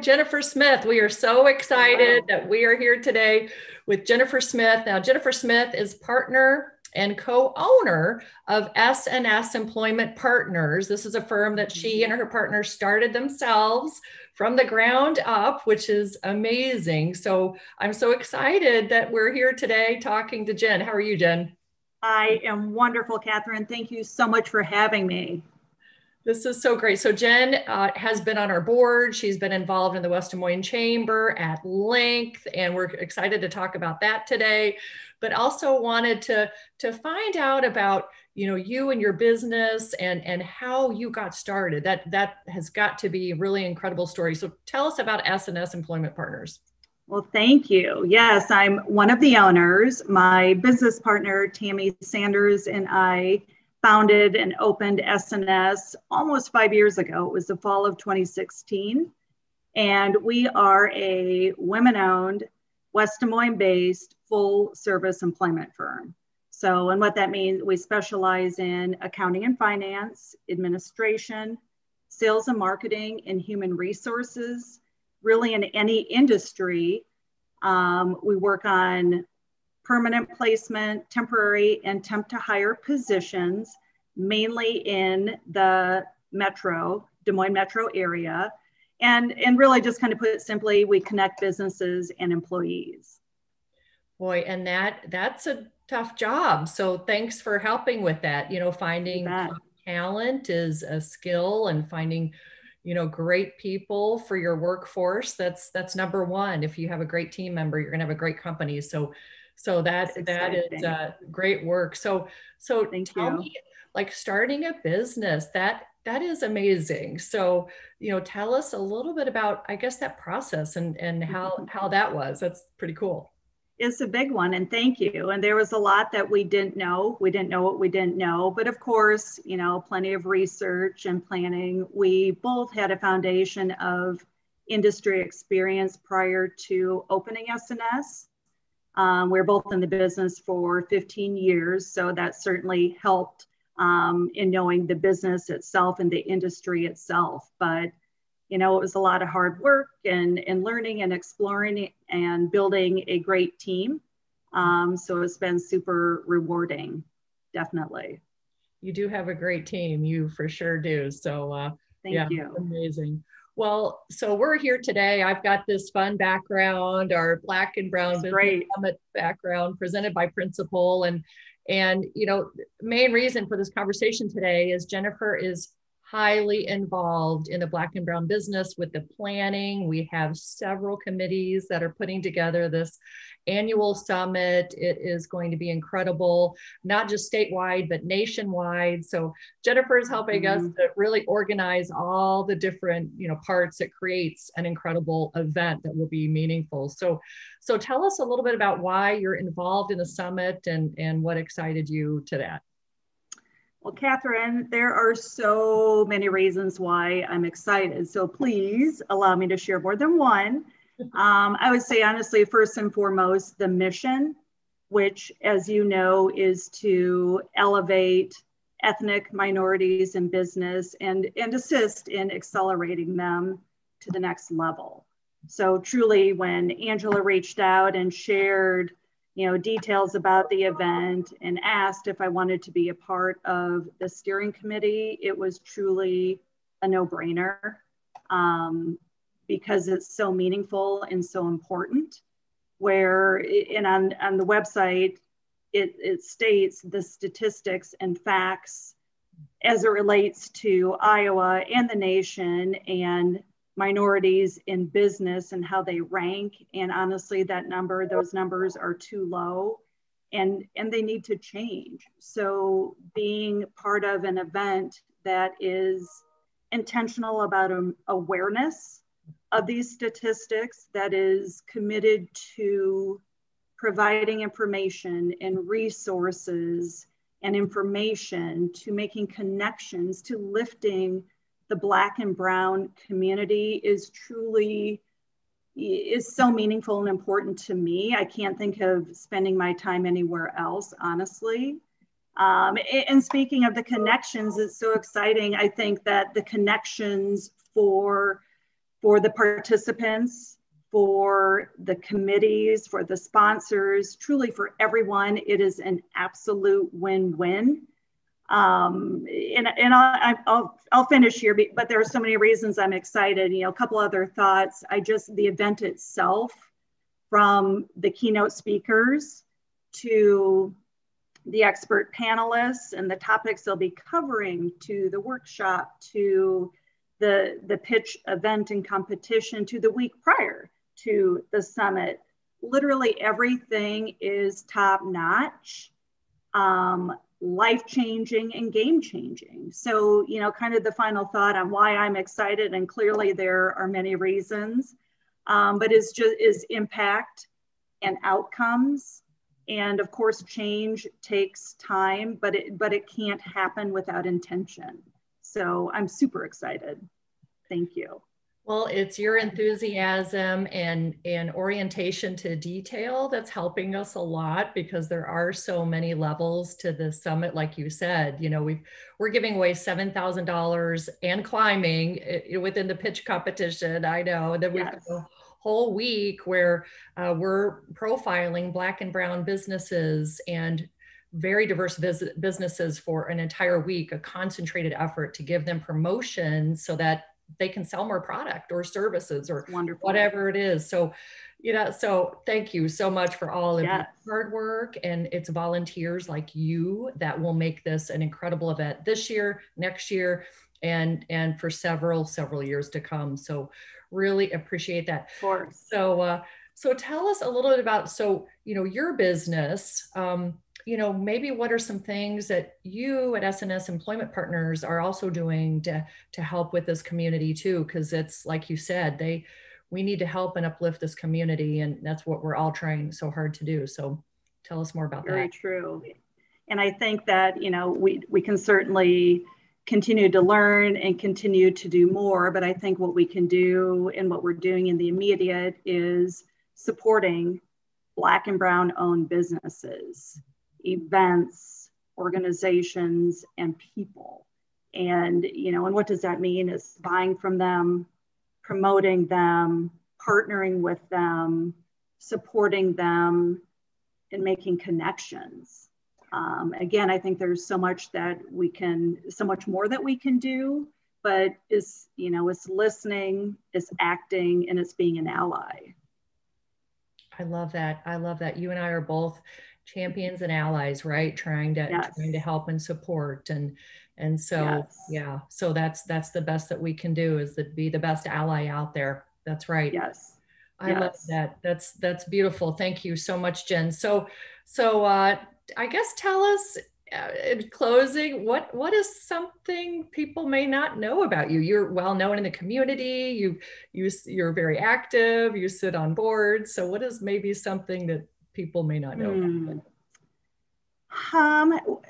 with Jennifer Smith. We are so excited that we are here today with Jennifer Smith. Now, Jennifer Smith is partner and co-owner of S&S Employment Partners. This is a firm that she and her partner started themselves from the ground up, which is amazing. So I'm so excited that we're here today talking to Jen. How are you, Jen? I am wonderful, Katherine. Thank you so much for having me. This is so great. So Jen has been on our board. She's been involved in the West Des Moines Chamber at length, and we're excited to talk about that today. But also wanted to find out about you and your business and how you got started. That has got to be a really incredible story. So tell us about S&S Employment Partners. Well, thank you. Yes, I'm one of the owners. My business partner, Tammy Sanders, and I founded and opened S&S almost 5 years ago. It was the fall of 2016. And we are a women-owned, West Des Moines-based full-service employment firm. So, and what that means, we specialize in accounting and finance, administration, sales and marketing, and human resources, really in any industry. We work on permanent placement, temporary, and temp to hire positions, mainly in the Des Moines metro area. And really just kind of put it simply, we connect businesses and employees. Boy, and that's a tough job. So thanks for helping with that. Finding talent is a skill, and finding great people for your workforce. That's number one. If you have a great team member, you're gonna have a great company. So that is great work. So tell me, like, starting a business, that is amazing. So, tell us a little bit about, I guess, that process and how that was. That's pretty cool. It's a big one, and thank you. And there was a lot that we didn't know. We didn't know what we didn't know, but of course, plenty of research and planning. We both had a foundation of industry experience prior to opening S&S. We're both in the business for 15 years, so that certainly helped in knowing the business itself and the industry itself. But it was a lot of hard work and learning and exploring and building a great team. So it's been super rewarding, definitely. You do have a great team. You for sure do. So thank you. Amazing. Well, so we're here today. I've got this fun background, our Black and Brown Business Summit background presented by Principal. And main reason for this conversation today is Jennifer is highly involved in the Black and Brown business with the planning. We have several committees that are putting together this annual summit. It is going to be incredible, not just statewide, but nationwide. So Jennifer is helping us to really organize all the different, parts that creates an incredible event that will be meaningful. So tell us a little bit about why you're involved in the summit and what excited you to that. Well, Katherine, there are so many reasons why I'm excited. So please allow me to share more than one. I would say, honestly, first and foremost, the mission, which, as you know, is to elevate ethnic minorities in business and assist in accelerating them to the next level. So truly, when Angela reached out and shared details about the event and asked if I wanted to be a part of the steering committee, it was truly a no-brainer because it's so meaningful and so important. And on the website, it states the statistics and facts as it relates to Iowa and the nation and minorities in business and how they rank. And honestly, those numbers are too low and they need to change. So being part of an event that is intentional about awareness of these statistics, that is committed to providing information and resources and information, to making connections, to lifting the Black and Brown community is so meaningful and important to me. I can't think of spending my time anywhere else, honestly. And speaking of the connections, it's so exciting. I think that the connections for for the participants, for the committees, for the sponsors, truly for everyone, it is an absolute win-win. And I'll finish here, but there are so many reasons I'm excited. You know, a couple other thoughts. The event itself, from the keynote speakers to the expert panelists and the topics they'll be covering, to the workshop, to the pitch event and competition, to the week prior to the summit. Literally everything is top notch, life-changing and game-changing. So, you know, kind of the final thought on why I'm excited, and clearly there are many reasons, but is impact and outcomes. And of course, change takes time, but it can't happen without intention. So I'm super excited. Thank you. Well, it's your enthusiasm and orientation to detail that's helping us a lot, because there are so many levels to the summit. Like you said, you know, we're giving away $7,000 and climbing within the pitch competition. I know that we've got a whole week where we're profiling Black and Brown businesses and very diverse businesses for an entire week, a concentrated effort to give them promotion so that they can sell more product or services or whatever it is. So, you know, so thank you so much for all of your hard work, and it's volunteers like you that will make this an incredible event this year, next year, and for several years to come. So really appreciate that. Of course. So tell us a little bit about, you know, your business, you know, maybe what are some things that you at S&S Employment Partners are also doing to help with this community too? Because it's like you said, we need to help and uplift this community, and that's what we're all trying so hard to do. So tell us more about that. Very true. And I think that, you know, we can certainly continue to learn and continue to do more, but I think what we can do and what we're doing in the immediate is supporting Black and Brown owned businesses, events, organizations, and people. And, you know, and what does that mean? Is buying from them, promoting them, partnering with them, supporting them, and making connections. Again, I think there's so much more that we can do, but it's listening, it's acting, and it's being an ally. I love that. I love that. You and I are both champions and allies, right? Trying to help and support. And so, so that's the best that we can do, is to be the best ally out there. That's right. Yes. I love that. That's beautiful. Thank you so much, Jen. So I guess tell us in closing, what is something people may not know about you? You're well known in the community. You're very active. You sit on boards. So what is maybe something that people may not know about?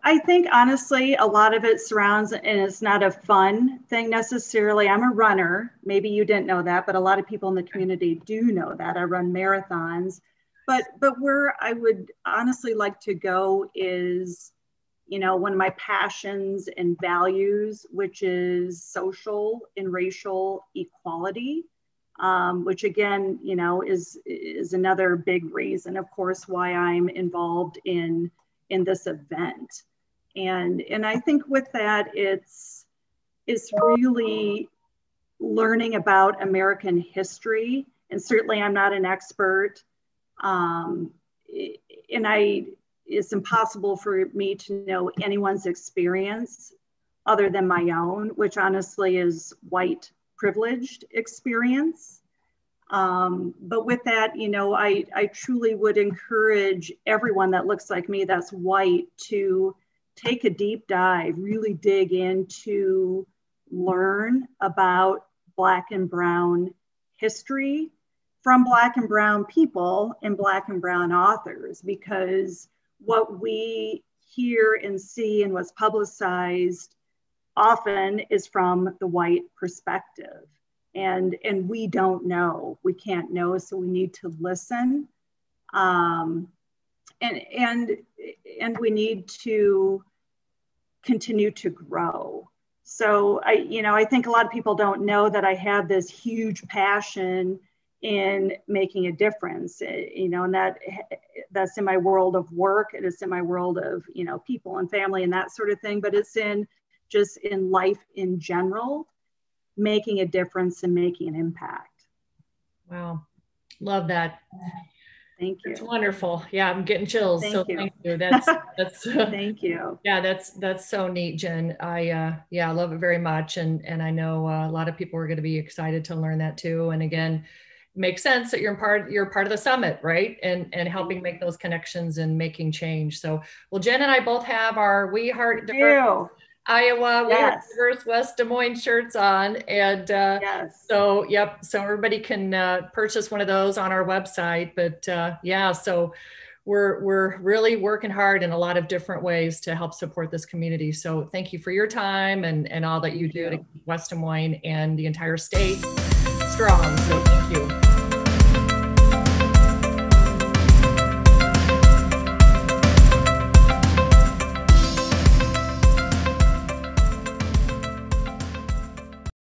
I think honestly, a lot of it surrounds, and it's not a fun thing necessarily. I'm a runner. Maybe you didn't know that, but a lot of people in the community do know that. I run marathons. But where I would honestly like to go is, you know, one of my passions and values, which is social and racial equality, which again, you know, is another big reason, of course, why I'm involved in this event. And I think with that, it's really learning about American history. And certainly I'm not an expert. It's impossible for me to know anyone's experience other than my own, which honestly is white privileged experience. But with that, you know, I truly would encourage everyone that looks like me, that's white, to take a deep dive, really dig into, learn about Black and Brown history from Black and Brown people and Black and Brown authors, because what we hear and see and what's publicized often is from the white perspective. And we don't know, we can't know, so we need to listen. And we need to continue to grow. So I think a lot of people don't know that I have this huge passion in making a difference, and that's in my world of work, and it's in my world of, people and family and that sort of thing, but it's just in life in general, making a difference and making an impact. Wow. Love that. Thank you. It's wonderful. Yeah, I'm getting chills. Thank you. That's thank you. Yeah, that's so neat, Jen. I love it very much. And I know a lot of people are going to be excited to learn that too. And again, it makes sense that you're part of the summit, right? And helping make those connections and making change. So, well, Jen and I both have our We Heart Diverse Iowa, We Heart Diverse West Des Moines shirts on. And so everybody can purchase one of those on our website. But so we're really working hard in a lot of different ways to help support this community. So thank you for your time and all that you do to keep West Des Moines and the entire state strong. So thank you.